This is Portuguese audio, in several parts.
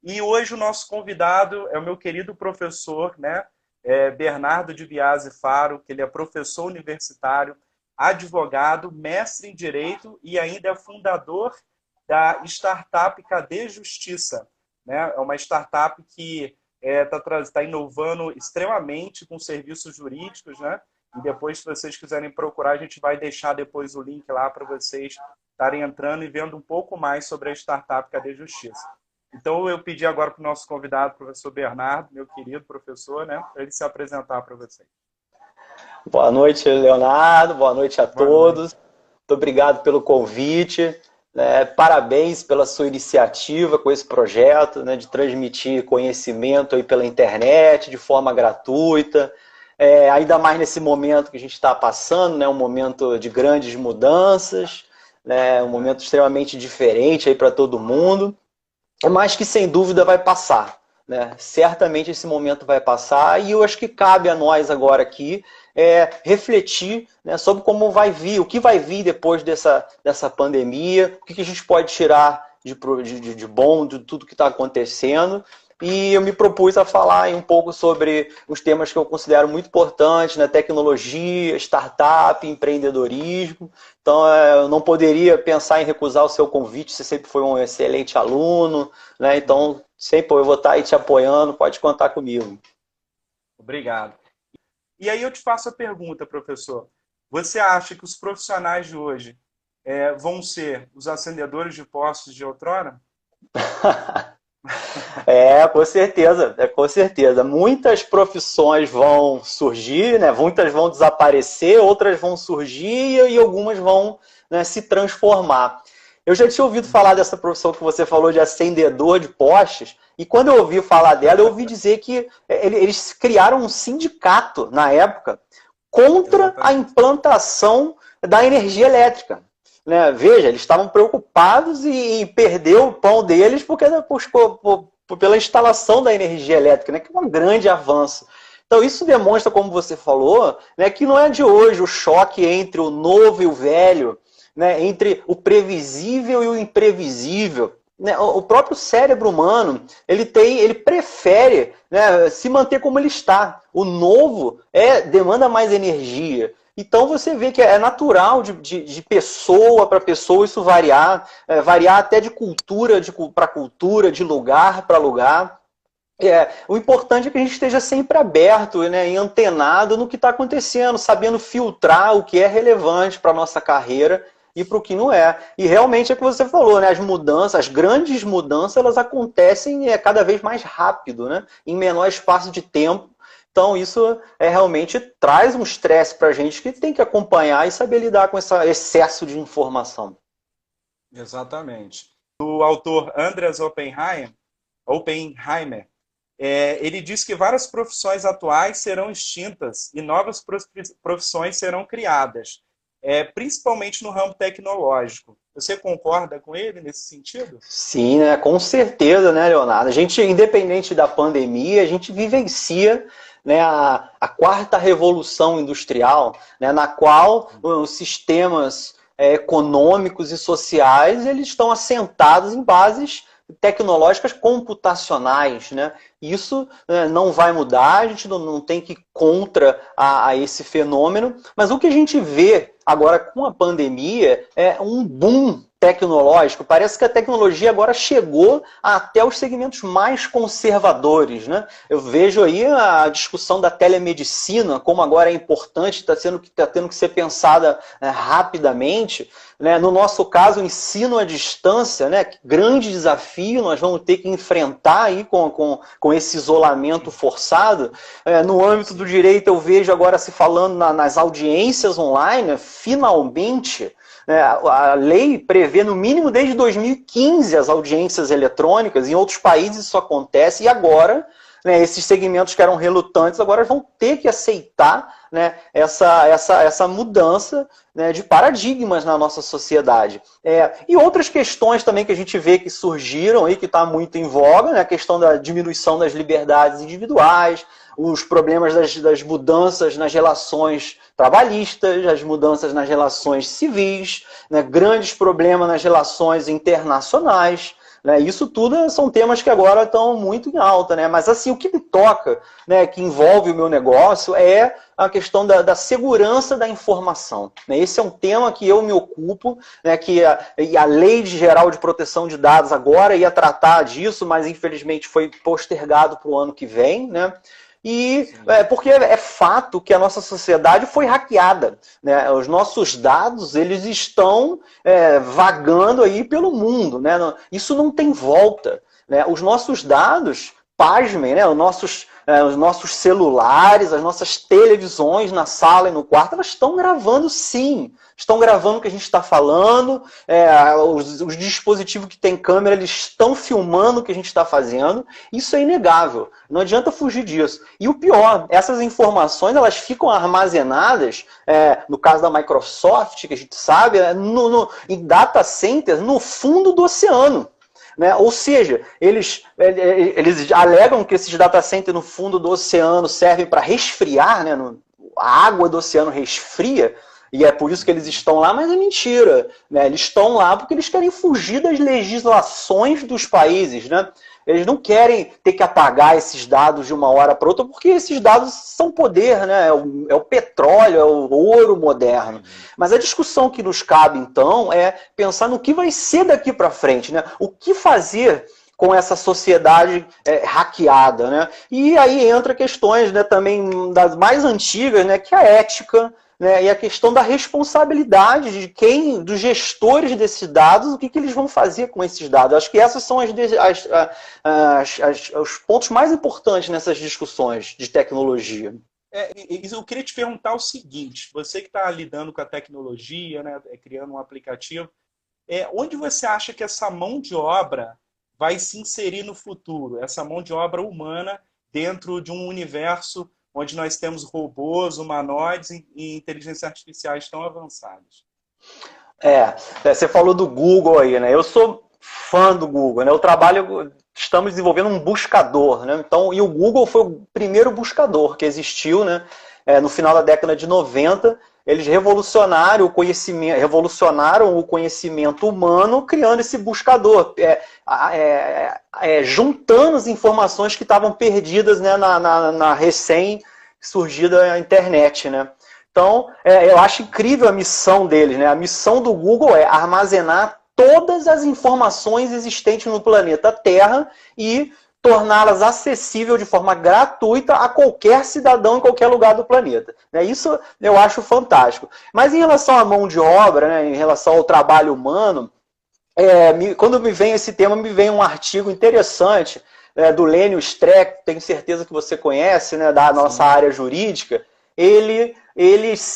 E hoje o nosso convidado é o meu querido professor, né? Bernardo de Biasi Faro, que ele é professor universitário, advogado, mestre em Direito e ainda é fundador da startup Cadê Justiça, né? É uma startup que está inovando extremamente com serviços jurídicos, né? E depois, se vocês quiserem procurar, a gente vai deixar depois o link lá para vocês estarem entrando e vendo um pouco mais sobre a startup Cadê Justiça. Então, eu pedi agora para o nosso convidado, professor Bernardo, meu querido professor, né, para ele se apresentar para vocês. Boa noite, Leonardo. Boa noite a Boa noite. todos. Muito obrigado pelo convite. Parabéns pela sua iniciativa com esse projeto, né, de transmitir conhecimento aí pela internet de forma gratuita. Ainda mais nesse momento que a gente está passando, né, um momento de grandes mudanças, né, um momento extremamente diferente aí para todo mundo, mas que sem dúvida vai passar. Né? Certamente esse momento vai passar e eu acho que cabe a nós agora aqui refletir, né, sobre como vai vir, o que vai vir depois dessa pandemia, o que a gente pode tirar de bom de tudo que está acontecendo. E eu me propus a falar um pouco sobre os temas que eu considero muito importantes, né? Tecnologia, startup, empreendedorismo. Então, eu não poderia pensar em recusar o seu convite, você sempre foi um excelente aluno, né? Então, sempre eu vou estar aí te apoiando, pode contar comigo. Obrigado. E aí eu te faço a pergunta, professor. Você acha que os profissionais de hoje vão ser os acendedores de postes de outrora? Com certeza, com certeza. Muitas profissões vão surgir, né? Muitas vão desaparecer, outras vão surgir e algumas vão, né, se transformar. Eu já tinha ouvido falar dessa profissão que você falou de acendedor de postes, e quando eu ouvi falar dela, eu ouvi dizer que eles criaram um sindicato na época contra a Exatamente. implantação da energia elétrica. Né? Veja, eles estavam preocupados em perder o pão deles pela instalação da energia elétrica, né? Que é um grande avanço. Então isso demonstra, como você falou, né, que não é de hoje o choque entre o novo e o velho, né, entre o previsível e o imprevisível. Né? O próprio cérebro humano, ele prefere, né, se manter como ele está. O novo demanda mais energia. Então você vê que é natural de pessoa para pessoa isso variar, variar até de cultura para cultura, de lugar para lugar. O importante é que a gente esteja sempre aberto, né, e antenado no que está acontecendo, sabendo filtrar o que é relevante para a nossa carreira e para o que não é. E realmente é o que você falou, né, as mudanças, as grandes mudanças, elas acontecem cada vez mais rápido, né, em menor espaço de tempo. Então isso realmente traz um estresse para a gente que tem que acompanhar e saber lidar com esse excesso de informação. Exatamente. O autor Andreas Oppenheimer, ele diz que várias profissões atuais serão extintas e novas profissões serão criadas, principalmente no ramo tecnológico. Você concorda com ele nesse sentido? Sim, né, com certeza, né, Leonardo? A gente, independente da pandemia, a gente vivencia, né, a quarta revolução industrial, né, na qual os sistemas econômicos e sociais eles estão assentados em bases tecnológicas computacionais, né? Isso não vai mudar, a gente não tem que ir contra a esse fenômeno, mas o que a gente vê agora com a pandemia é um boom tecnológico. Parece que a tecnologia agora chegou até os segmentos mais conservadores, né? Eu vejo aí a discussão da telemedicina, como agora é importante, está tendo que ser pensada rapidamente. Né? No nosso caso, o ensino à distância, né? Grande desafio nós vamos ter que enfrentar aí com esse isolamento forçado. No âmbito do direito, eu vejo agora se falando nas audiências online, finalmente. A lei prevê, no mínimo desde 2015, as audiências eletrônicas. Em outros países isso acontece. E agora, né, esses segmentos que eram relutantes agora vão ter que aceitar, né, essa mudança, né, de paradigmas na nossa sociedade. E outras questões também que a gente vê que surgiram aí, que está muito em voga, né, a questão da diminuição das liberdades individuais, os problemas das mudanças nas relações trabalhistas, as mudanças nas relações civis, né, grandes problemas nas relações internacionais. né? Isso tudo são temas que agora estão muito em alta, né? Mas assim, o que me toca, né, que envolve o meu negócio, é a questão da segurança da informação, né? Esse é um tema que eu me ocupo, né, que a Lei Geral de Proteção de Dados agora ia tratar disso, mas infelizmente foi postergado para o ano que vem, né? E porque é fato que a nossa sociedade foi hackeada, né? Os nossos dados, eles estão vagando aí pelo mundo, né? Isso não tem volta, né? Os nossos dados, pasmem, né? Os nossos celulares, as nossas televisões na sala e no quarto, elas estão gravando sim. Estão gravando o que a gente está falando, os dispositivos que têm câmera, eles estão filmando o que a gente está fazendo. Isso é inegável, não adianta fugir disso. E o pior, essas informações elas ficam armazenadas, no caso da Microsoft, que a gente sabe, em data centers no fundo do oceano. Né? Ou seja, eles alegam que esses data centers no fundo do oceano servem para resfriar, né? A água do oceano resfria, e é por isso que eles estão lá, mas é mentira. Né? Eles estão lá porque eles querem fugir das legislações dos países. Né? Eles não querem ter que apagar esses dados de uma hora para outra, porque esses dados são poder, né? É o petróleo, é o ouro moderno. Mas a discussão que nos cabe, então, é pensar no que vai ser daqui para frente. Né? O que fazer com essa sociedade hackeada. Né? E aí entra questões, né, também das mais antigas, né, que é a ética, né, e a questão da responsabilidade dos gestores desses dados, o que eles vão fazer com esses dados. Acho que esses são os pontos mais importantes nessas discussões de tecnologia. Eu queria te perguntar o seguinte, você que está lidando com a tecnologia, né, criando um aplicativo, onde você acha que essa mão de obra vai se inserir no futuro? Essa mão de obra humana dentro de um universo onde nós temos robôs, humanoides e inteligências artificiais tão avançadas. Você falou do Google aí, né? Eu sou fã do Google, né? Estamos desenvolvendo um buscador, né? Então, e o Google foi o primeiro buscador que existiu, né? No final da década de 90, eles revolucionaram o conhecimento humano criando esse buscador, juntando as informações que estavam perdidas, né, na recém-surgida internet. Né? Então, eu acho incrível a missão deles. Né? A missão do Google é armazenar todas as informações existentes no planeta Terra e torná-las acessíveis de forma gratuita a qualquer cidadão em qualquer lugar do planeta. Isso eu acho fantástico. Mas em relação à mão de obra, né, em relação ao trabalho humano, quando me vem esse tema, me vem um artigo interessante do Lênio Streck, tenho certeza que você conhece, né, da nossa área jurídica. Ele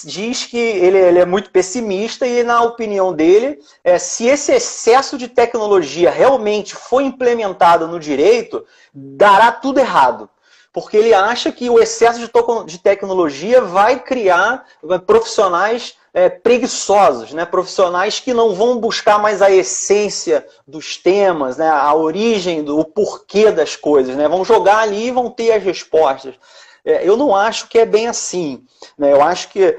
diz que ele é muito pessimista e, na opinião dele, se esse excesso de tecnologia realmente for implementado no direito, dará tudo errado. Porque ele acha que o excesso de tecnologia vai criar profissionais preguiçosos, né? Profissionais que não vão buscar mais a essência dos temas, né? A origem, o porquê das coisas. Né? Vão jogar ali e vão ter as respostas. Eu não acho que é bem assim. Né? Eu acho que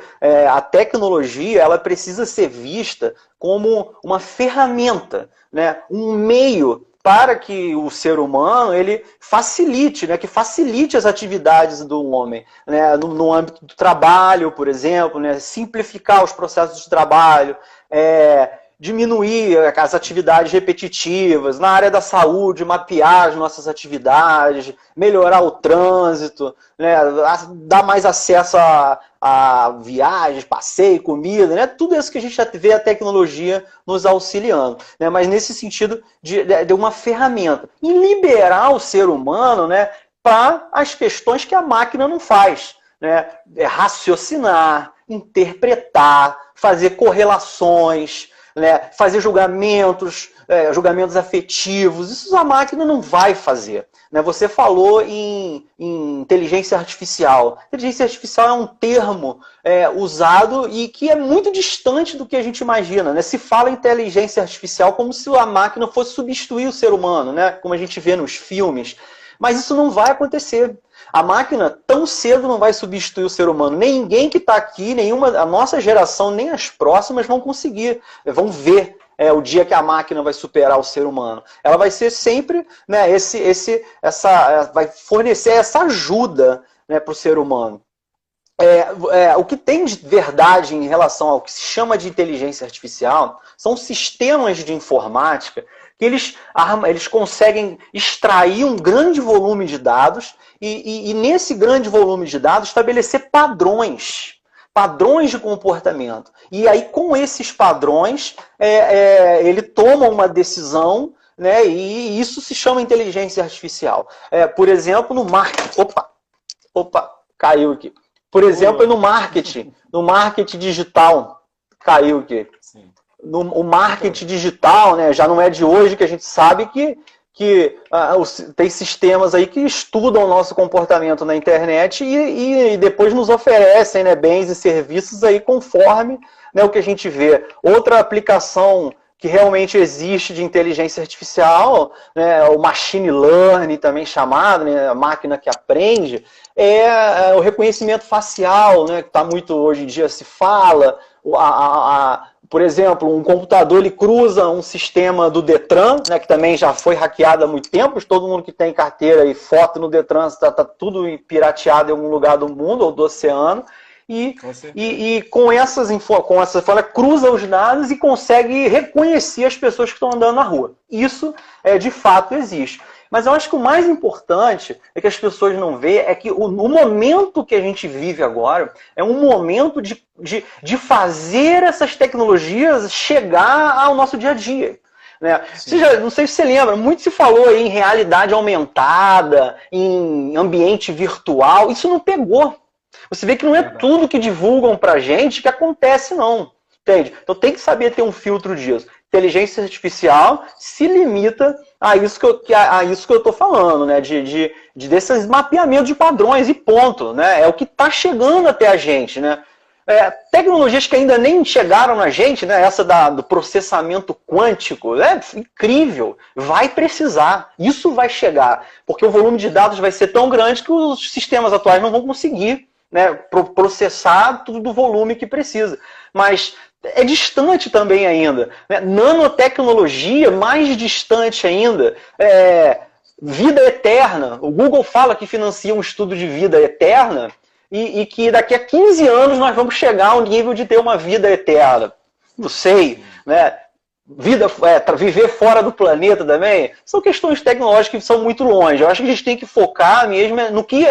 a tecnologia ela precisa ser vista como uma ferramenta, né? Um meio para que o ser humano ele facilite, né? Que facilite as atividades do homem. Né? No âmbito do trabalho, por exemplo, né? Simplificar os processos de trabalho, diminuir as atividades repetitivas, na área da saúde, mapear as nossas atividades, melhorar o trânsito, né? Dar mais acesso a viagens, passeio, comida, né? Tudo isso que a gente já vê a tecnologia nos auxiliando. Né? Mas nesse sentido de uma ferramenta. E liberar o ser humano, né, para as questões que a máquina não faz. Né? Raciocinar, interpretar, fazer correlações, né? Fazer julgamentos afetivos, isso a máquina não vai fazer. Né? Você falou em inteligência artificial. Inteligência artificial é um termo usado e que é muito distante do que a gente imagina. Né? Se fala em inteligência artificial como se a máquina fosse substituir o ser humano, né? Como a gente vê nos filmes. Mas isso não vai acontecer. A máquina tão cedo não vai substituir o ser humano. Nem ninguém que está aqui, a nossa geração, nem as próximas vão conseguir, vão ver o dia que a máquina vai superar o ser humano. Ela vai ser sempre, né, vai fornecer essa ajuda, né, para o ser humano. O que tem de verdade em relação ao que se chama de inteligência artificial são sistemas de informática que eles conseguem extrair um grande volume de dados e nesse grande volume de dados estabelecer padrões de comportamento. E aí, com esses padrões, ele toma uma decisão, né, e isso se chama inteligência artificial. Por exemplo, no marketing... Opa, caiu aqui. Por exemplo, no marketing digital, caiu aqui. O marketing digital, né, já não é de hoje que a gente sabe que tem sistemas aí que estudam o nosso comportamento na internet e depois nos oferecem, né, bens e serviços aí conforme, né, o que a gente vê. Outra aplicação que realmente existe de inteligência artificial, né, o machine learning também chamado, né, a máquina que aprende, o reconhecimento facial, né, que está muito hoje em dia se fala. Por exemplo, um computador ele cruza um sistema do Detran, né, que também já foi hackeado há muito tempo. Todo mundo que tem carteira e foto no Detran está tudo pirateado em algum lugar do mundo ou do oceano. E com essa forma, cruza os dados e consegue reconhecer as pessoas que estão andando na rua. Isso, de fato, existe. Mas eu acho que o mais importante é que as pessoas não veem é que o momento que a gente vive agora é um momento de fazer essas tecnologias chegar ao nosso dia a dia. Né? Não sei se você lembra, muito se falou aí em realidade aumentada, em ambiente virtual. Isso não pegou. Você vê que não é tudo que divulgam pra gente que acontece, não. Entende? Então tem que saber ter um filtro disso. Inteligência artificial se limita a isso que eu estou falando, né? Desses mapeamentos de padrões e ponto. Né? É o que está chegando até a gente. Né? Tecnologias que ainda nem chegaram na gente, né? Essa do processamento quântico, é incrível. Vai precisar. Isso vai chegar. Porque o volume de dados vai ser tão grande que os sistemas atuais não vão conseguir, né, processar tudo do volume que precisa. Mas é distante também ainda. Né? Nanotecnologia, mais distante ainda. Vida eterna. O Google fala que financia um estudo de vida eterna e que daqui a 15 anos nós vamos chegar ao nível de ter uma vida eterna. Não sei. Né? Viver fora do planeta também. São questões tecnológicas que são muito longe. Eu acho que a gente tem que focar mesmo no que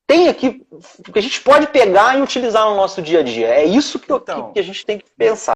tem aqui, que a gente pode pegar e utilizar no nosso dia a dia. É isso que a gente tem que pensar.